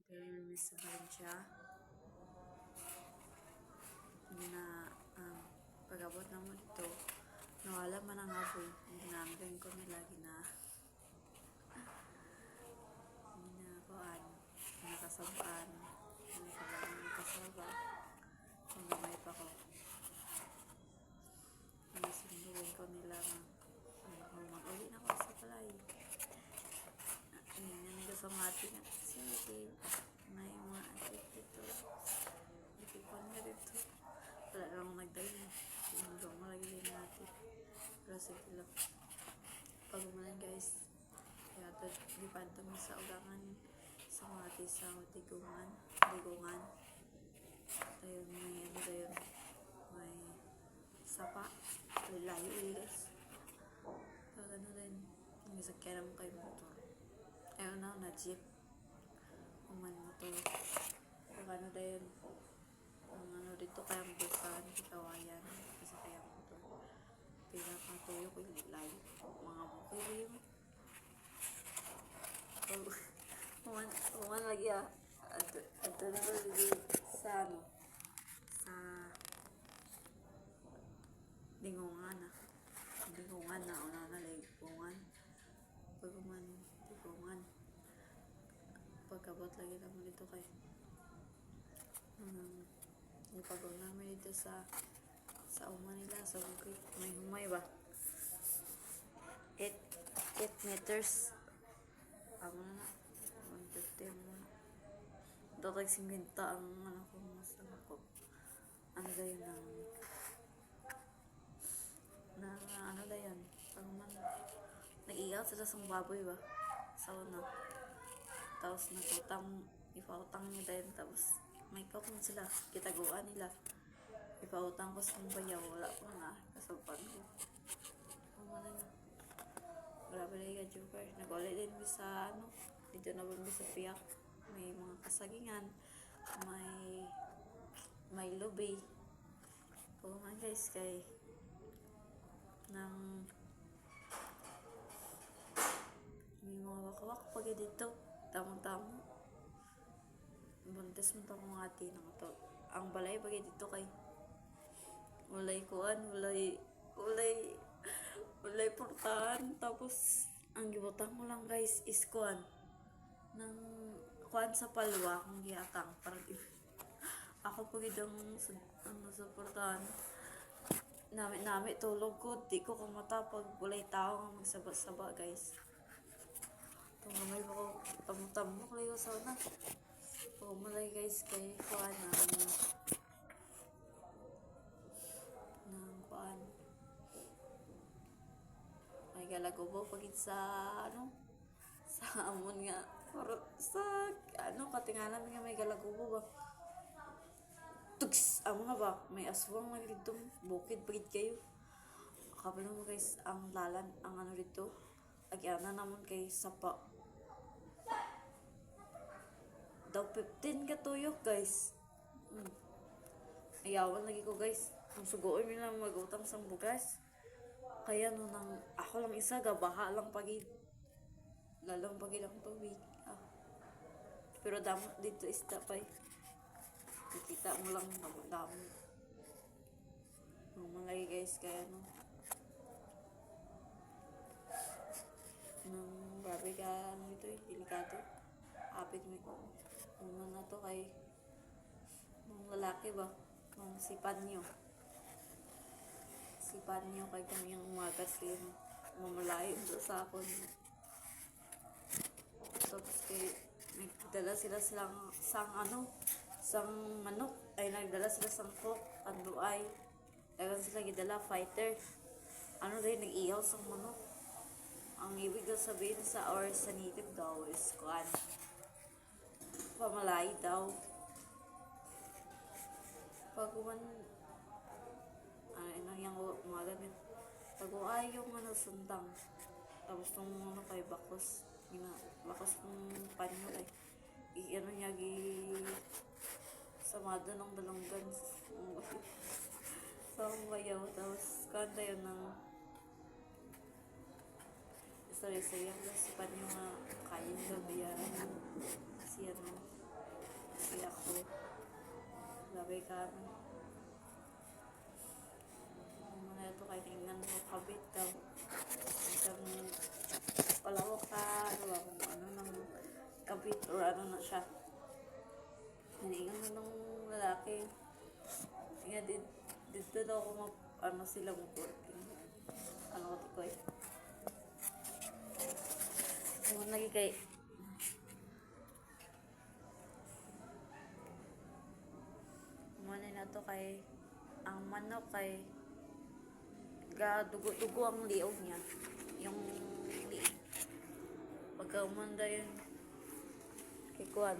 Pero miss sa siya na pag-abot na mo dito nawala man ang apoy ginamdan ko nila ginakuan nakasabaan nakasaba kung gamay pa ko nasinduin ko nila kung mag-uli na ko sa palay ayun sa mga ating sige may mga ating dito ikipon nga dito wala lang nagdayo hanggang malagi din natin pero sige lang pag-umalan guys kaya ito dipado mo sa ulangan sa mga ating sa digungan ayun may ano dayon may sapa layo guys pag ano din yung sakyan mo kay motor ayun na jeep uman motor pag ano dayon ang ano dito kayang busan kawayan kasi kayang motor pinakatuyo ko yung layo mga bukay uman lagi ato na lagi sa ano sa dingungan na una na ligungan dingungan pagkabot lagi naman dito kay ipagong namin dito sa uma nila sa bukit may humay ba 8 meters ako na 150 mo na datag 50 ang ano ko mas ko ano dayon ng ano dayon pag man nag-iyaw sila sa baboy ba sa una tapos ipautang niya dayon tapos may kapon sila kitaguan nila ipautang ko sa bayaw wala ko na kasapan ko umana na grabe na yung joker nag-ulit din sa ano dito na bumbi sa piyak may mga kasagingan may lobby o man guys kay nang may mga wakawak pag dito tamo buntis mo to kung ati ng to ang balay pag dito kay walay kuan walay portahan tapos ang gibutang mo lang guys is kuan ng kuan sa palwa kung giatang parang ako pag idang sa portahan nami tulog ko di ko kumata pag walay tao nga magsaba-saba guys tungamay ko tamok layo sa una malay guys kay kuan ng kuan may galagobo pagit sa ano sa amon nga sa ano katingalan nga may galagobo ba tugs amo nga ba may aswang nga dito bukid pagit kayo kapag mo guys ang lalan ang ano dito agyana naman kay sapa daw 15 katuyok guys ayawan lagi ko guys ang sugoon nila magutang sang bugas kaya no nang ako lang isa gabaha lang pagid lalong pagid ang tubig pero damot dito isda pa kikita mo lang damot mga guys kaya no nang grabe ka ano ito delikado apit mo na to kay nung lalaki ba nung sipan nyo kay kami yung umagas yun mamalayo sa sakon tapos kay nagdala sila sang manok ay nagdala sila sang cook kanduay dagan sila gidala fighter ano rin nag-ihaw sang manok ang ibig sabihin sa native daw is kuan pamalay daw pag yung umaga pag-uay yung sundang tapos nung kay bakos ng panyo ay niya samado ng dalunggan sa bayaw tapos kanta yun ng sorry sa yung si panyo nga kain gabi siya no bagay ka. Mga ito kay tingnan mo kabit daw. Isang palawak ka, ano ba, kung ano nang kabit or ano na siya. Hiniingan na ng lalaki. Nga, dito daw ako ano sila mag-working. Ano ko tikoy. Kung lagi kay na to kay ang manok kay dugo ang liog niya. Yung liig. Pagka umanda yun kay Kuan.